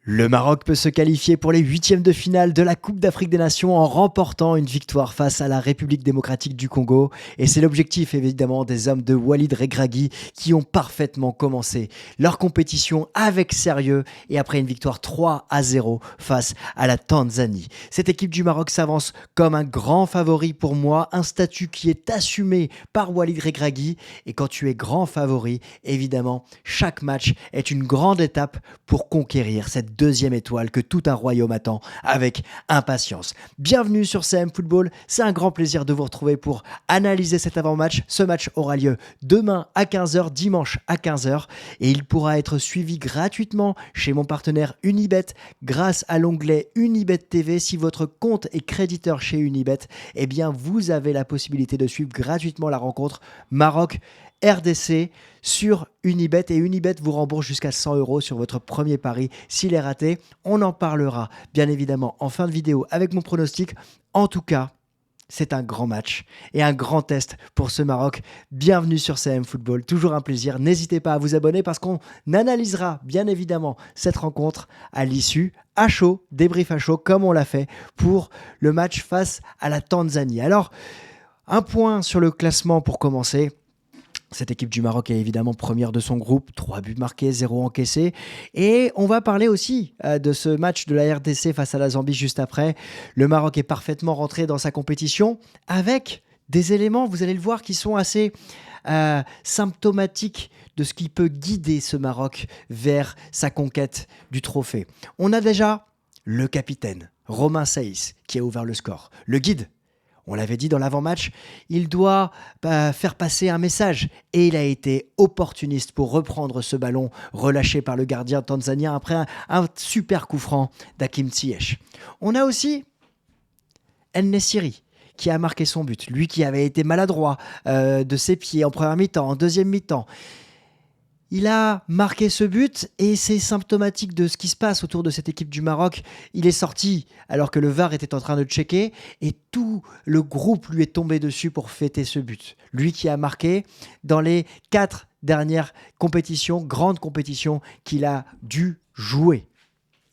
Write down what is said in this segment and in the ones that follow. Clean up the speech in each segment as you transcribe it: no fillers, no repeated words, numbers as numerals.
Le Maroc peut se qualifier pour les huitièmes de finale de la Coupe d'Afrique des Nations en remportant une victoire face à la République démocratique du Congo. Et c'est l'objectif évidemment des hommes de Walid Regragui qui ont parfaitement commencé leur compétition avec sérieux et après une victoire 3-0 face à la Tanzanie. Cette équipe du Maroc s'avance comme un grand favori pour moi, un statut qui est assumé par Walid Regragui. Et quand tu es grand favori, évidemment, chaque match est une grande étape pour conquérir cette deuxième étoile que tout un royaume attend avec impatience. Bienvenue sur CM Football, c'est un grand plaisir de vous retrouver pour analyser cet avant-match. Ce match aura lieu demain à 15h, dimanche à 15h et il pourra être suivi gratuitement chez mon partenaire Unibet grâce à l'onglet Unibet TV. Si votre compte est créditeur chez Unibet, eh bien vous avez la possibilité de suivre gratuitement la rencontre Maroc RDC sur Unibet et Unibet vous rembourse jusqu'à 100 € sur votre premier pari s'il est raté. On en parlera bien évidemment en fin de vidéo avec mon pronostic. En tout cas, c'est un grand match et un grand test pour ce Maroc. Bienvenue sur CM Football, toujours un plaisir. N'hésitez pas à vous abonner parce qu'on analysera bien évidemment cette rencontre à l'issue, à chaud, débrief à chaud, comme on l'a fait pour le match face à la Tanzanie. Alors, un point sur le classement pour commencer. Cette équipe du Maroc est évidemment première de son groupe, 3 buts marqués, 0 encaissés. Et on va parler aussi de ce match de la RDC face à la Zambie juste après. Le Maroc est parfaitement rentré dans sa compétition avec des éléments, vous allez le voir, qui sont assez symptomatiques de ce qui peut guider ce Maroc vers sa conquête du trophée. On a déjà le capitaine, Romain Saïs, qui a ouvert le score. Le guide, on l'avait dit dans l'avant-match, il doit faire passer un message et il a été opportuniste pour reprendre ce ballon relâché par le gardien tanzanien après un super coup franc d'Hakim Ziyech. On a aussi El-Nessiri qui a marqué son but, lui qui avait été maladroit de ses pieds en première mi-temps, en deuxième mi-temps. Il a marqué ce but et c'est symptomatique de ce qui se passe autour de cette équipe du Maroc. Il est sorti alors que le VAR était en train de checker et tout le groupe lui est tombé dessus pour fêter ce but. Lui qui a marqué dans les 4 dernières compétitions, grandes compétitions qu'il a dû jouer.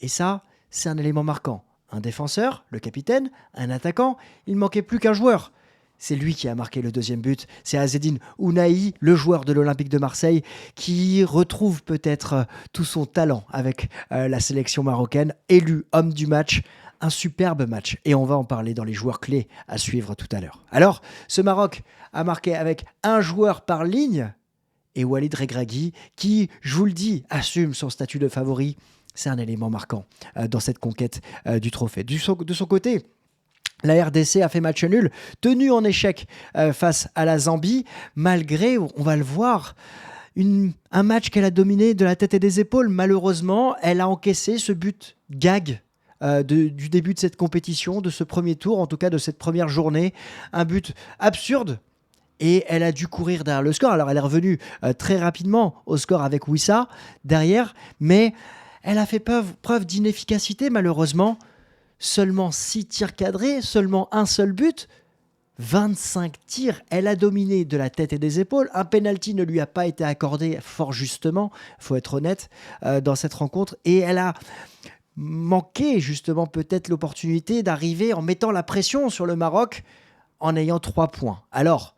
Et ça, c'est un élément marquant. Un défenseur, le capitaine, un attaquant, il ne manquait plus qu'un joueur. C'est lui qui a marqué le deuxième but. C'est Azzedine Ounahi, le joueur de l'Olympique de Marseille, qui retrouve peut-être tout son talent avec la sélection marocaine. Élu homme du match, un superbe match. Et on va en parler dans les joueurs clés à suivre tout à l'heure. Alors, ce Maroc a marqué avec un joueur par ligne. Et Walid Regragui, qui, je vous le dis, assume son statut de favori. C'est un élément marquant dans cette conquête du trophée. De son côté, la RDC a fait match nul, tenu en échec face à la Zambie, malgré, on va le voir, un match qu'elle a dominé de la tête et des épaules. Malheureusement, elle a encaissé ce but gag du début de cette compétition, de ce premier tour, en tout cas de cette première journée. Un but absurde. Et elle a dû courir derrière le score. Alors, elle est revenue très rapidement au score avec Wissa derrière, mais elle a fait preuve d'inefficacité, malheureusement. Seulement 6 tirs cadrés, seulement un seul but, 25 tirs. Elle a dominé de la tête et des épaules. Un penalty ne lui a pas été accordé fort justement, il faut être honnête, dans cette rencontre. Et elle a manqué justement peut-être l'opportunité d'arriver en mettant la pression sur le Maroc en ayant 3 points. Alors,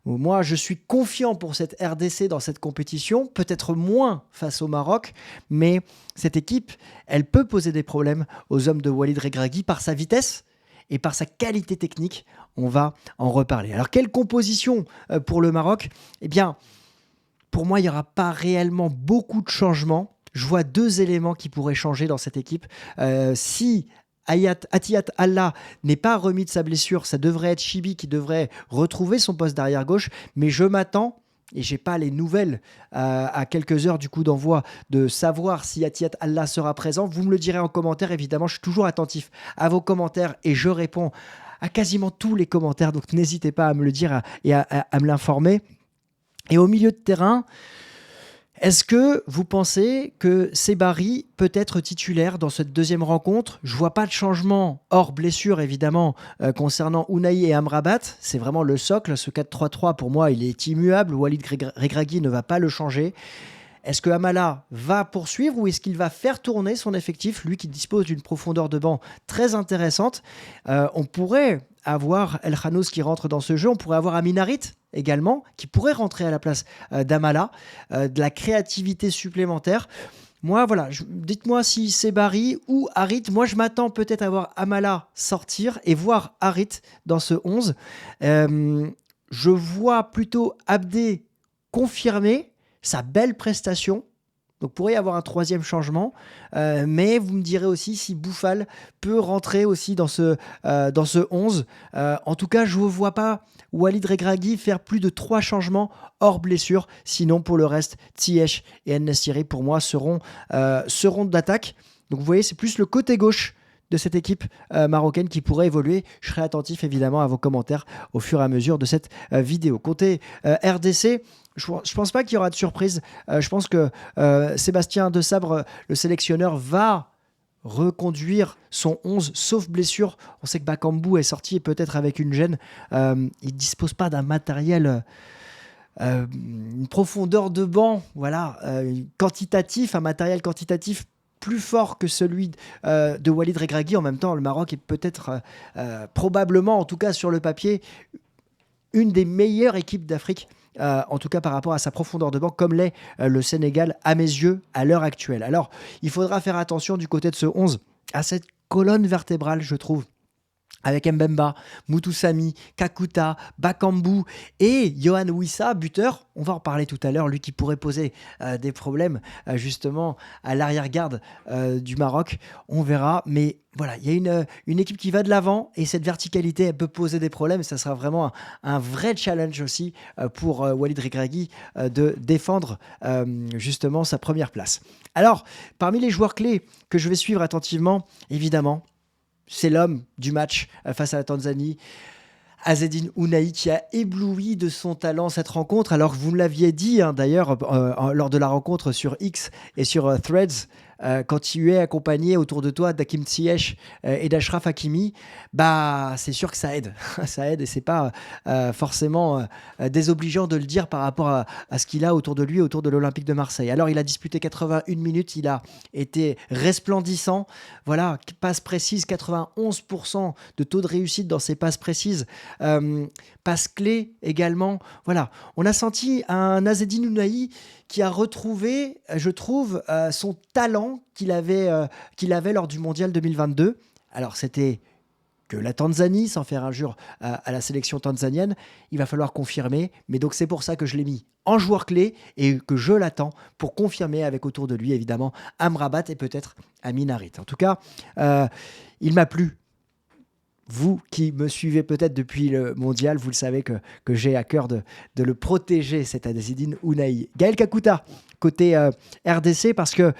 moi, je suis confiant pour cette RDC dans cette compétition, peut-être moins face au Maroc, mais cette équipe, elle peut poser des problèmes aux hommes de Walid Regragui par sa vitesse et par sa qualité technique. On va en reparler. Alors, quelle composition pour le Maroc ? Eh bien, pour moi, il n'y aura pas réellement beaucoup de changements. Je vois 2 éléments qui pourraient changer dans cette équipe. Si Atiyat Allah n'est pas remis de sa blessure, ça devrait être Chibi qui devrait retrouver son poste d'arrière gauche, mais je m'attends, et j'ai pas les nouvelles à quelques heures du coup d'envoi, de savoir si Atiyat Allah sera présent. Vous me le direz en commentaire, évidemment, je suis toujours attentif à vos commentaires et je réponds à quasiment tous les commentaires, donc n'hésitez pas à me le dire et à me l'informer. Et au milieu de terrain, est-ce que vous pensez que Sebari peut être titulaire dans cette deuxième rencontre ? Je ne vois pas de changement, hors blessure évidemment, concernant Ounahi et Amrabat. C'est vraiment le socle. Ce 4-3-3, pour moi, il est immuable. Walid Regragui ne va pas le changer. Est-ce que Amala va poursuivre ou est-ce qu'il va faire tourner son effectif, lui qui dispose d'une profondeur de banc très intéressante? On pourrait avoir El Khanous qui rentre dans ce jeu, on pourrait avoir Amin Harit également, qui pourrait rentrer à la place d'Amala, de la créativité supplémentaire. Moi, voilà, dites-moi si c'est Barry ou Harit. Moi, je m'attends peut-être à voir Amala sortir et voir Harit dans ce 11. Je vois plutôt Abdé confirmer sa belle prestation. Donc, pourrait y avoir un troisième changement. Mais vous me direz aussi si Bouffal peut rentrer aussi dans ce 11. En tout cas, je ne vois pas Walid Regragui faire plus de 3 changements hors blessure. Sinon, pour le reste, Ziyech et En-Nesyri, pour moi, seront d'attaque. Donc, vous voyez, c'est plus le côté gauche de cette équipe marocaine qui pourrait évoluer. Je serai attentif évidemment à vos commentaires au fur et à mesure de cette vidéo. Côté RDC, je ne pense pas qu'il y aura de surprise. Je pense que Sébastien Desabre, le sélectionneur, va reconduire son 11 sauf blessure. On sait que Bakambu est sorti peut-être avec une gêne. Il ne dispose pas d'un matériel, une profondeur de banc, voilà, quantitatif, un matériel quantitatif plus fort que celui de Walid Regragui. En même temps, le Maroc est peut-être, probablement, en tout cas sur le papier, une des meilleures équipes d'Afrique, en tout cas par rapport à sa profondeur de banc, comme l'est le Sénégal, à mes yeux, à l'heure actuelle. Alors, il faudra faire attention du côté de ce 11 à cette colonne vertébrale, je trouve, avec Mbemba, Mutusami, Kakuta, Bakambu et Yohan Wissa, buteur. On va en parler tout à l'heure, lui qui pourrait poser des problèmes justement à l'arrière-garde du Maroc. On verra, mais voilà, il y a une équipe qui va de l'avant et cette verticalité, elle peut poser des problèmes. Ça sera vraiment un vrai challenge aussi pour Walid Regragui de défendre justement sa première place. Alors, parmi les joueurs clés que je vais suivre attentivement, évidemment, c'est l'homme du match face à la Tanzanie, Azzedine Ounahi, qui a ébloui de son talent cette rencontre. Alors vous me l'aviez dit d'ailleurs lors de la rencontre sur X et sur Threads, quand tu es accompagné autour de toi d'Hakim Ziyech et d'Achraf Hakimi, bah c'est sûr que ça aide. Ça aide et c'est pas forcément désobligeant de le dire par rapport à ce qu'il a autour de lui, autour de l'Olympique de Marseille. Alors il a disputé 81 minutes, il a été resplendissant. Voilà, passe précise, 91% de taux de réussite dans ses passes précises. Passe clé également. Voilà, on a senti un Azzedine Ounahi qui a retrouvé, je trouve, son talent qu'il avait lors du Mondial 2022. Alors, c'était que la Tanzanie, sans faire injure à la sélection tanzanienne, il va falloir confirmer. Mais donc, c'est pour ça que je l'ai mis en joueur clé et que je l'attends pour confirmer avec autour de lui, évidemment, Amrabat et peut-être Amin Harit. En tout cas, il m'a plu. Vous qui me suivez peut-être depuis le mondial, vous le savez que j'ai à cœur de le protéger, cet Azzedine Ounahi. Gaël Kakuta, côté RDC, parce que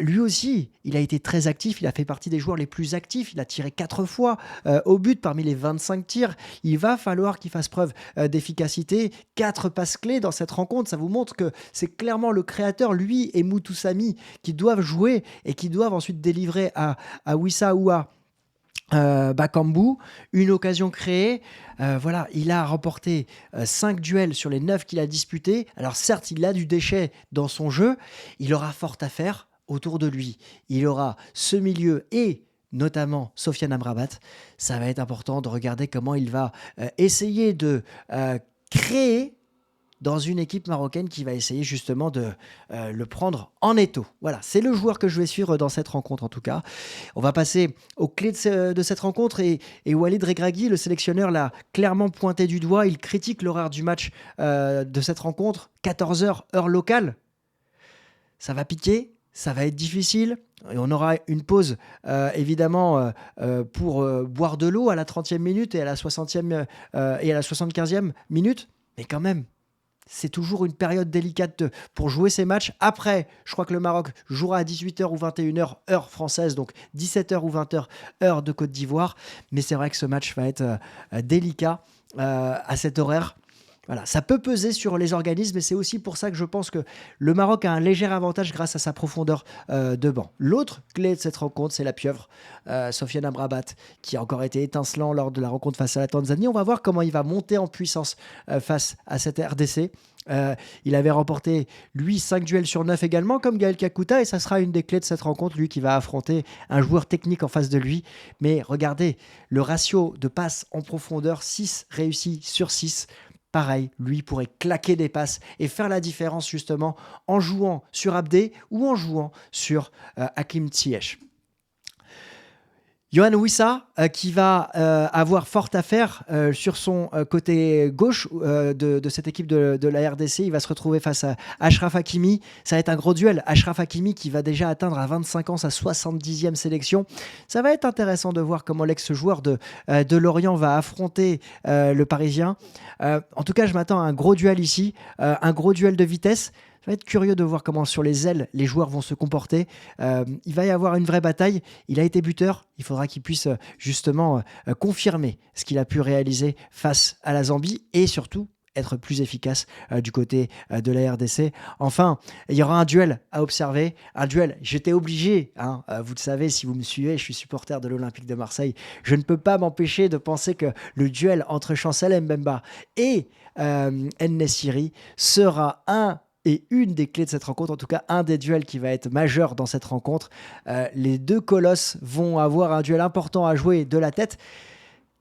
lui aussi, il a été très actif, il a fait partie des joueurs les plus actifs, il a tiré 4 fois au but parmi les 25 tirs. Il va falloir qu'il fasse preuve d'efficacité. 4 passes clés dans cette rencontre, ça vous montre que c'est clairement le créateur, lui et Mutusami, qui doivent jouer et qui doivent ensuite délivrer à Wissa ou à Bakambu, une occasion créée. Voilà, il a remporté 5 duels sur les 9 qu'il a disputés. Alors certes, il a du déchet dans son jeu, il aura fort à faire autour de lui. Il aura ce milieu et notamment Sofiane Amrabat. Ça va être important de regarder comment il va essayer de créer dans une équipe marocaine qui va essayer justement de le prendre en étau. Voilà, c'est le joueur que je vais suivre dans cette rencontre en tout cas. On va passer aux clés de cette rencontre et Walid Regragui, le sélectionneur, l'a clairement pointé du doigt. Il critique l'horaire du match de cette rencontre, 14h heure locale. Ça va piquer, ça va être difficile. Et on aura une pause évidemment pour boire de l'eau à la 30e minute et à la 60e et à la 75e minute. Mais quand même, c'est toujours une période délicate pour jouer ces matchs. Après, je crois que le Maroc jouera à 18h ou 21h, heure française, donc 17h ou 20h, heure de Côte d'Ivoire. Mais c'est vrai que ce match va être délicat à cet horaire. Voilà, ça peut peser sur les organismes et c'est aussi pour ça que je pense que le Maroc a un léger avantage grâce à sa profondeur de banc. L'autre clé de cette rencontre, c'est la pieuvre, Sofiane Amrabat, qui a encore été étincelant lors de la rencontre face à la Tanzanie. On va voir comment il va monter en puissance face à cette RDC. Il avait remporté, lui, 5 duels sur 9 également, comme Gaël Kakuta, et ça sera une des clés de cette rencontre, lui qui va affronter un joueur technique en face de lui. Mais regardez, le ratio de passes en profondeur, 6 réussis sur 6. Pareil, lui pourrait claquer des passes et faire la différence justement en jouant sur Abdé ou en jouant sur Hakim Ziyech. Yohan Wissa qui va avoir fort à faire sur son côté gauche de cette équipe de la RDC. Il va se retrouver face à Achraf Hakimi. Ça va être un gros duel. Achraf Hakimi qui va déjà atteindre à 25 ans sa 70e sélection. Ça va être intéressant de voir comment l'ex-joueur de Lorient va affronter le Parisien. En tout cas, je m'attends à un gros duel ici, un gros duel de vitesse. Ça va être curieux de voir comment sur les ailes les joueurs vont se comporter. Il va y avoir une vraie bataille. Il a été buteur. Il faudra qu'il puisse justement confirmer ce qu'il a pu réaliser face à la Zambie et surtout être plus efficace du côté de la RDC. Enfin, il y aura un duel à observer. Un duel, j'étais obligé, hein, vous le savez, si vous me suivez, je suis supporter de l'Olympique de Marseille. Je ne peux pas m'empêcher de penser que le duel entre Chancel Mbemba et En-Nesyri sera une des clés de cette rencontre, en tout cas un des duels qui va être majeur dans cette rencontre. Les deux colosses vont avoir un duel important à jouer de la tête.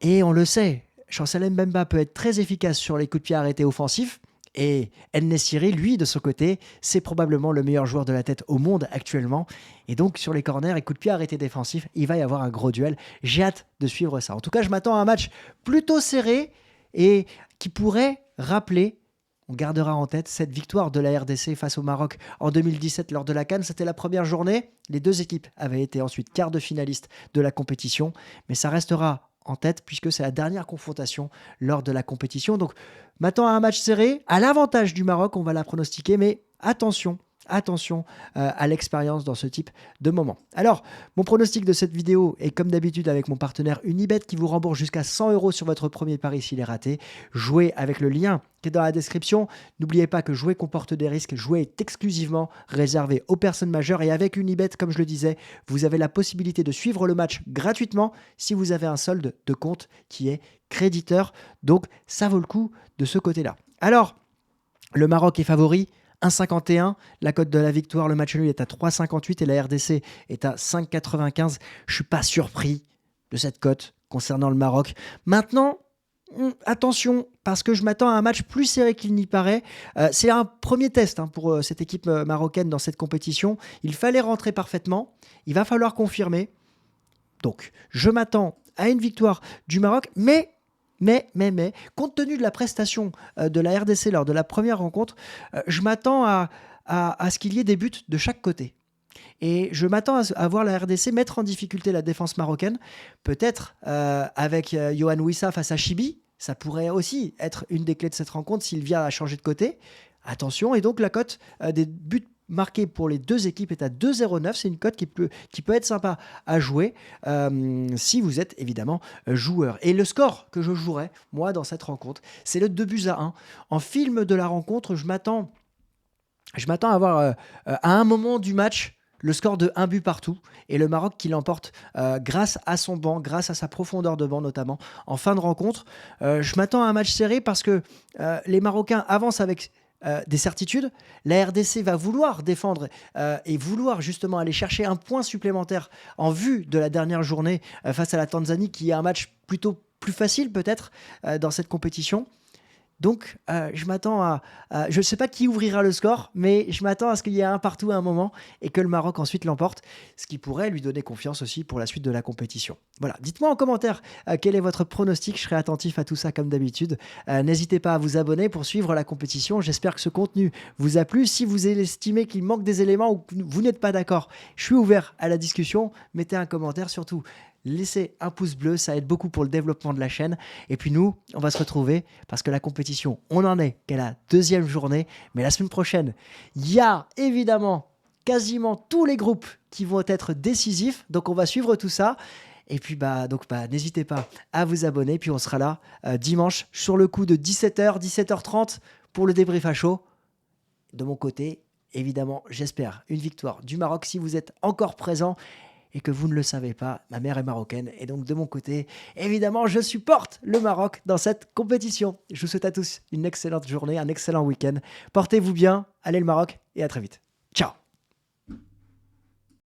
Et on le sait, Chancel Mbemba peut être très efficace sur les coups de pied arrêtés offensifs. Et En-Nesyri, lui, de son côté, c'est probablement le meilleur joueur de la tête au monde actuellement. Et donc, sur les corners et coups de pied arrêtés défensifs, il va y avoir un gros duel. J'ai hâte de suivre ça. En tout cas, je m'attends à un match plutôt serré et qui pourrait rappeler. On gardera en tête cette victoire de la RDC face au Maroc en 2017 lors de la CAN. C'était la première journée. Les deux équipes avaient été ensuite quart de finaliste de la compétition. Mais ça restera en tête puisque c'est la dernière confrontation lors de la compétition. Donc, m'attends à un match serré. À l'avantage du Maroc, on va la pronostiquer. Mais attention à l'expérience dans ce type de moment. Alors, mon pronostic de cette vidéo est comme d'habitude avec mon partenaire Unibet qui vous rembourse jusqu'à 100 € sur votre premier pari s'il est raté. Jouez avec le lien qui est dans la description. N'oubliez pas que jouer comporte des risques. Jouer est exclusivement réservé aux personnes majeures et avec Unibet, comme je le disais, vous avez la possibilité de suivre le match gratuitement si vous avez un solde de compte qui est créditeur. Donc, ça vaut le coup de ce côté-là. Alors, le Maroc est favori. 1,51, la cote de la victoire, le match nul est à 3,58 et la RDC est à 5,95. Je ne suis pas surpris de cette cote concernant le Maroc. Maintenant, attention, parce que je m'attends à un match plus serré qu'il n'y paraît. C'est un premier test pour cette équipe marocaine dans cette compétition. Il fallait rentrer parfaitement, il va falloir confirmer. Donc, je m'attends à une victoire du Maroc, mais, compte tenu de la prestation de la RDC lors de la première rencontre, je m'attends à ce qu'il y ait des buts de chaque côté. Et je m'attends à voir la RDC mettre en difficulté la défense marocaine, peut-être avec Yohan Wissa face à Chibi. Ça pourrait aussi être une des clés de cette rencontre s'il vient à changer de côté. Attention, et donc la cote des buts marqué pour les deux équipes est à 2,09. C'est une cote qui peut être sympa à jouer si vous êtes évidemment joueur. Et le score que je jouerai, moi, dans cette rencontre, c'est le 2-1. En film de la rencontre, je m'attends à avoir à un moment du match le score de 1 but partout et le Maroc qui l'emporte grâce à son banc, grâce à sa profondeur de banc notamment en fin de rencontre. Je m'attends à un match serré parce que les Marocains avancent avec des certitudes. La RDC va vouloir défendre et vouloir justement aller chercher un point supplémentaire en vue de la dernière journée face à la Tanzanie qui est un match plutôt plus facile peut-être dans cette compétition. Donc, je m'attends je ne sais pas qui ouvrira le score, mais je m'attends à ce qu'il y ait un partout à un moment et que le Maroc ensuite l'emporte, ce qui pourrait lui donner confiance aussi pour la suite de la compétition. Voilà, dites-moi en commentaire quel est votre pronostic, je serai attentif à tout ça comme d'habitude. N'hésitez pas à vous abonner pour suivre la compétition. J'espère que ce contenu vous a plu. Si vous estimez qu'il manque des éléments ou que vous n'êtes pas d'accord, je suis ouvert à la discussion. Mettez un commentaire surtout. Laissez un pouce bleu, ça aide beaucoup pour le développement de la chaîne. Et puis nous, on va se retrouver parce que la compétition, on en est qu'à la deuxième journée. Mais la semaine prochaine, il y a évidemment quasiment tous les groupes qui vont être décisifs. Donc on va suivre tout ça. Et puis n'hésitez pas à vous abonner. Puis on sera là dimanche sur le coup de 17h, 17h30 pour le débrief à chaud. De mon côté, évidemment, j'espère une victoire du Maroc si vous êtes encore présent. et que vous ne le savez pas, ma mère est marocaine et donc de mon côté, évidemment, je supporte le Maroc dans cette compétition. Je vous souhaite à tous une excellente journée, un excellent week-end. Portez-vous bien, allez le Maroc et à très vite. Ciao.